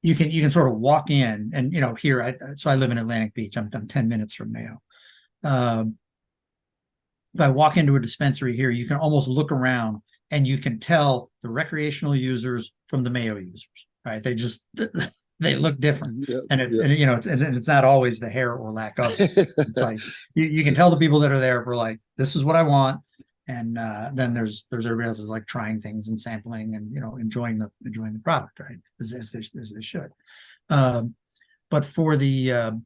you can sort of walk in, and here so I live in Atlantic Beach. I'm 10 minutes from Mayo. If I walk into a dispensary here, you can almost look around and you can tell the recreational users from the Mayo users, right? They look different. Yeah, and it's not always the hair or lack of it. It's like you can tell the people that are there for like, this is what I want. And then there's everybody else is like trying things and sampling and enjoying the product, right? As they should. But for the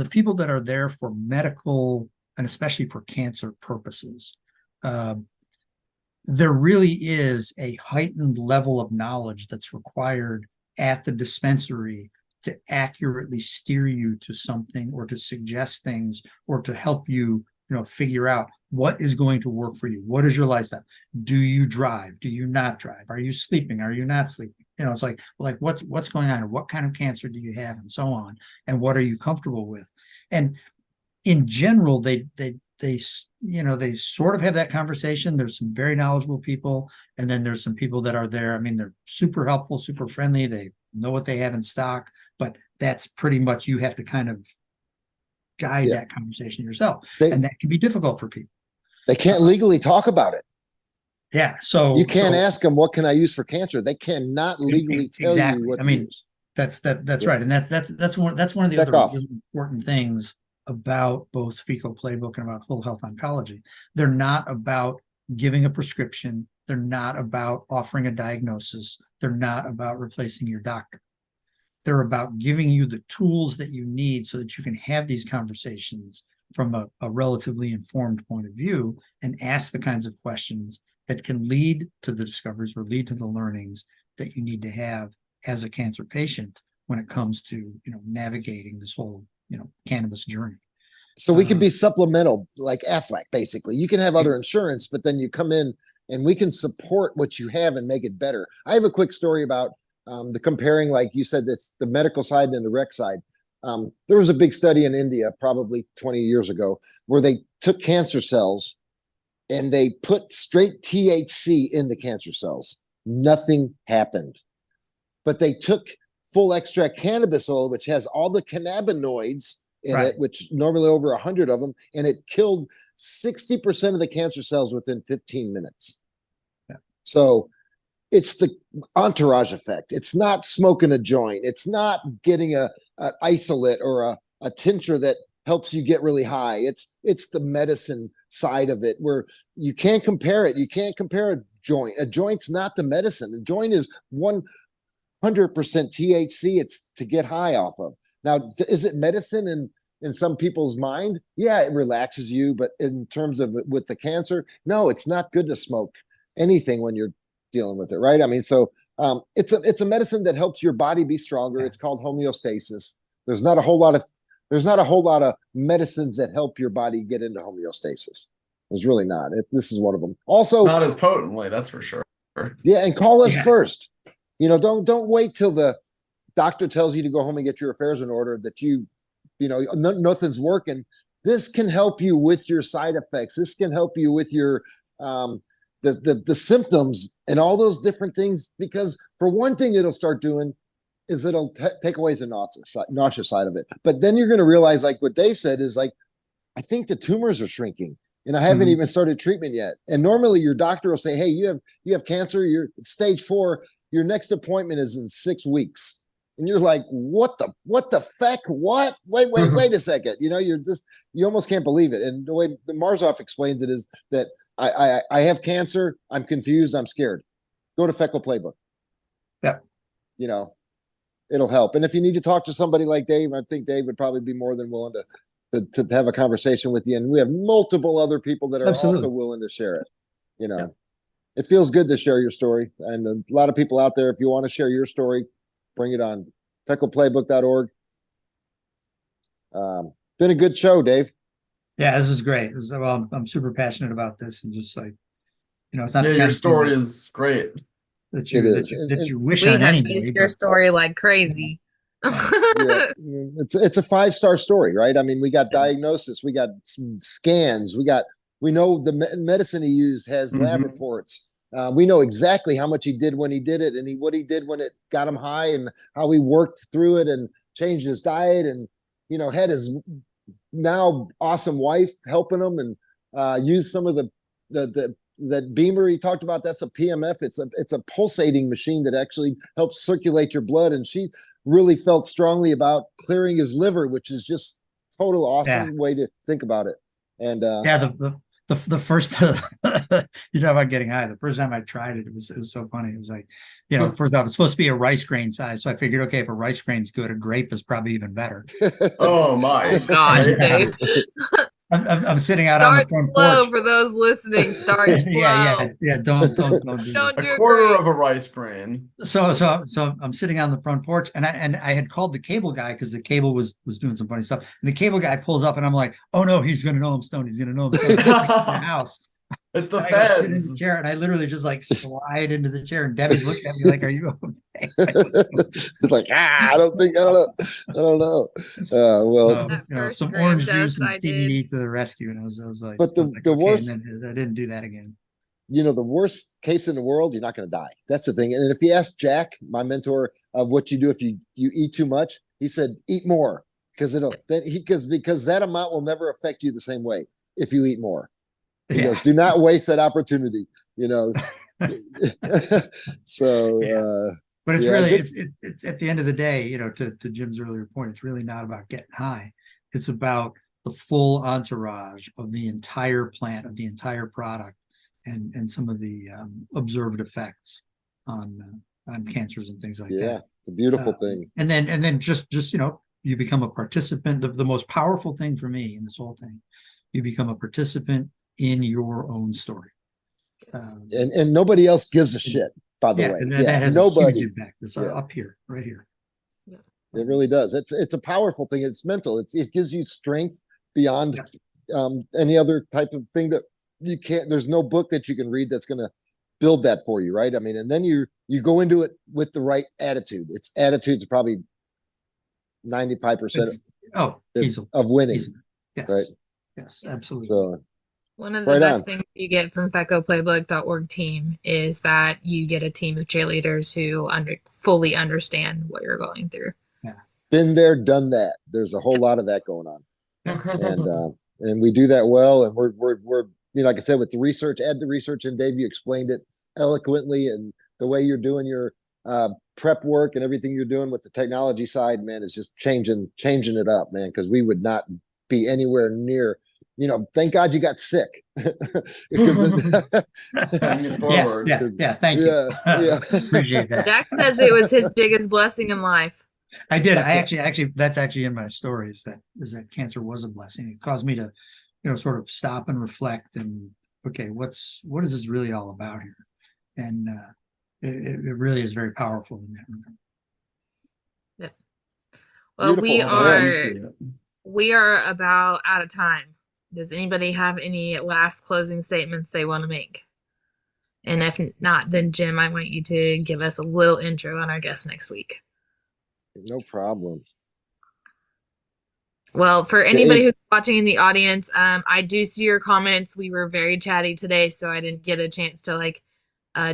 people that are there for medical, and especially for cancer purposes, there really is a heightened level of knowledge that's required at the dispensary to accurately steer you to something, or to suggest things, or to help you, figure out what is going to work for you. What is your lifestyle? Do you drive? Do you not drive? Are you sleeping? Are you not sleeping? It's like what's going on? What kind of cancer do you have, and so on? And what are you comfortable with? And in general, they sort of have that conversation. There's some very knowledgeable people, and then there's some people that are there. I mean, they're super helpful, super friendly. They know what they have in stock, but that's pretty much, you have to kind of guide that conversation yourself. And that can be difficult for people. They can't legally talk about it. Yeah. So you can't ask them, what can I use for cancer? They cannot legally tell you what to use. That's right. And that's one of the other really important things about both FECO Playbook and about Whole Health Oncology. They're not about giving a prescription. They're not about offering a diagnosis. They're not about replacing your doctor. They're about giving you the tools that you need so that you can have these conversations from a relatively informed point of view, and ask the kinds of questions that can lead to the discoveries or lead to the learnings that you need to have as a cancer patient when it comes to navigating this whole cannabis journey. So we can be supplemental, like Aflac, basically. You can have other insurance, but then you come in and we can support what you have and make it better. I have a quick story about the comparing, like you said, that's the medical side and the rec side. There was a big study in India probably 20 years ago where they took cancer cells and they put straight THC in the cancer cells. Nothing happened. But they took full extract cannabis oil, which has all the cannabinoids in it, which normally over 100 of them, and it killed 60% of the cancer cells within 15 minutes. Yeah. So it's the entourage effect. It's not smoking a joint. It's not getting a isolate or a tincture that helps you get really high. It's the medicine side of it, where you can't compare it. You can't compare a joint. A joint's not the medicine. A joint is 100% THC. It's to get high off of. Now, is it medicine in some people's mind, yeah, it relaxes you, but in terms of with the cancer, no, it's not good to smoke anything when you're dealing with it, right? I mean, so it's a medicine that helps your body be stronger. It's called homeostasis. There's not a whole lot of medicines that help your body get into homeostasis. There's really not. This is one of them. Also, not as potently, that's for sure. Yeah, and call us first. Don't wait till the doctor tells you to go home and get your affairs in order, that nothing's working. This can help you with your side effects. This can help you with your the symptoms and all those different things, because for one thing it'll start doing is it'll take away the nausea side of it. But then you're going to realize, like what Dave said, is like, I think the tumors are shrinking and I haven't even started treatment yet. And normally your doctor will say, hey, you have cancer, you're stage 4, your next appointment is in 6 weeks. And you're like, what the feck? What? Wait a second. You almost can't believe it. And the way the Marzoff explains it is that I have cancer. I'm confused. I'm scared. Go to Feckle Playbook. Yeah. It'll help. And if you need to talk to somebody like Dave, I think Dave would probably be more than willing to have a conversation with you. And we have multiple other people that are also willing to share it. It feels good to share your story. And a lot of people out there, if you want to share your story, bring it on. FecklePlaybook.org. Been a good show, Dave. Yeah, this is great. I'm super passionate about this, and just like, it's not. Yeah, your story is great. It is. That you wish we on have anybody. chased your story like crazy. Yeah, it's a 5-star story, right? I mean, we got diagnosis, we got some scans, we know the medicine he used has lab reports. We know exactly how much he did when he did it, and what he did when it got him high, and how he worked through it and changed his diet, and had his now awesome wife helping him, and used some of that Beamer he talked about. That's a PMF. It's a pulsating machine that actually helps circulate your blood, and she really felt strongly about clearing his liver, which is just total awesome way to think about it. And the first about getting high, the first time I tried it, it was so funny. It was like, first off, it's supposed to be a rice grain size, so I figured, okay, if a rice grain's good, a grape is probably even better. Oh my gosh, Dave. I'm sitting out on the front slow porch. For those listening. Start slow. Yeah. Don't do a quarter of a rice grain. So I'm sitting on the front porch, and I had called the cable guy because the cable was doing some funny stuff. And the cable guy pulls up, and I'm like, oh no, he's gonna know I'm stoned. He's gonna know I'm stoned. In the house. It's the feds. feds. I sit in the chair, and I literally just like slide into the chair, and Debbie's looking at me like, "Are you okay?" It's like, I don't know. Well, some orange juice and CBD to the rescue, and I was like, but the worst, I didn't do that again. The worst case in the world, you're not going to die. That's the thing. And if you ask Jack, my mentor, of what you do if you eat too much, he said, eat more, because because that amount will never affect you the same way if you eat more. He goes, do not waste that opportunity, So, but it's really, it's at the end of the day, to Jim's earlier point, it's really not about getting high. It's about the full entourage of the entire plant, of the entire product, and some of the observed effects on cancers and things like that. Yeah, it's a beautiful thing. And then just you become a participant. The most powerful thing for me in this whole thing, you become a participant in your own story. And nobody else gives a shit, by the way. And that has nobody. A huge impact. It's up here, right here. It really does. It's a powerful thing. It's mental. It gives you strength beyond any other type of thing that you can't. There's no book that you can read that's going to build that for you, right? I mean, and then you go into it with the right attitude. Its attitude's probably 95% of winning. Easily. Yes. Right. Yes, absolutely. So. One of the best things you get from FecklePlaybook.org team is that you get a team of cheerleaders who fully understand what you're going through. Yeah. Been there, done that. There's a whole lot of that going on. And we do that well. And we're like I said, with the research, add the research, and Dave, you explained it eloquently, and the way you're doing your prep work and everything you're doing with the technology side, man, is just changing it up, man, because we would not be anywhere near. Thank God you got sick. Yeah. Thank you. Yeah. Appreciate that. Jack says it was his biggest blessing in life. I did. Actually, that's actually in my story is that cancer was a blessing. It caused me to, sort of stop and reflect and, okay, what is this really all about here? And it really is very powerful in that regard. Yep. Well, Beautiful. we are about out of time. Does anybody have any last closing statements they want to make? And if not, then Jim, I want you to give us a little intro on our guest next week. No problem. Well, for anybody who's watching in the audience, I do see your comments. We were very chatty today, so I didn't get a chance to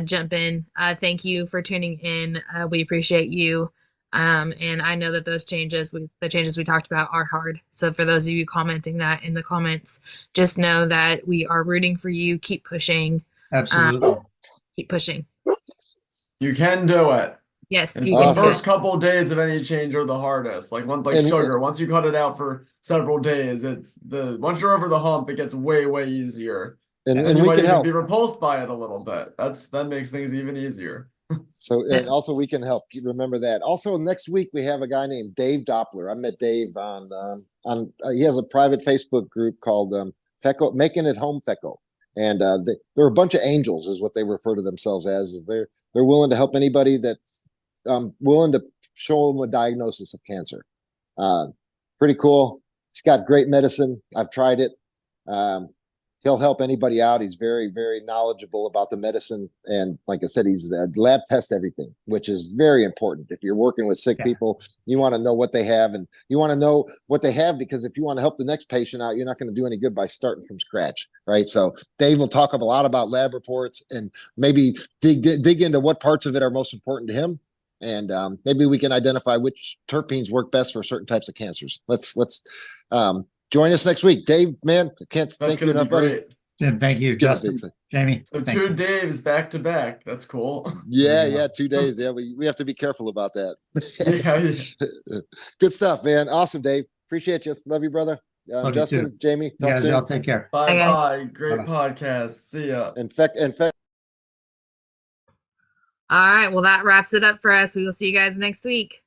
jump in. Thank you for tuning in. We appreciate you. And I know that the changes we talked about are hard. So for those of you commenting that in the comments, just know that we are rooting for you. Keep pushing. Absolutely. Keep pushing. You can do it. Yes, And you the can. first couple of days of any change are the hardest. Like sugar, once you cut it out for several days, once you're over the hump, it gets way, way easier. And you we might can even help. be repulsed by it a little bit. That makes things even easier. So, and also we can help. Remember that. Also, next week we have a guy named Dave Doppler. I met Dave on he has a private Facebook group called FECO, Making It Home FECO, and they're a bunch of angels, is what they refer to themselves as. They're willing to help anybody that's willing to show them a diagnosis of cancer. Pretty cool. It's got great medicine. I've tried it. He'll help anybody out. He's very, very knowledgeable about the medicine. And like I said, he's lab test everything, which is very important. If you're working with sick people, you want to know what they have, and you want to know what they have, because if you want to help the next patient out, you're not going to do any good by starting from scratch. Right. So Dave will talk a lot about lab reports and maybe dig into what parts of it are most important to him. And maybe we can identify which terpenes work best for certain types of cancers. Let's join us next week. Dave, man, I can't thank you enough, buddy. Jim, thank you. Justin, Jamie. So 2 Daves back to back. That's cool. Yeah, 2 days. Yeah, we have to be careful about that. Yeah. Good stuff, man. Awesome, Dave. Appreciate you. Love you, brother. Justin, you Jamie, talk guys, soon. y'all take care. Bye. Great podcast. See ya. In fact. All right. Well, that wraps it up for us. We will see you guys next week.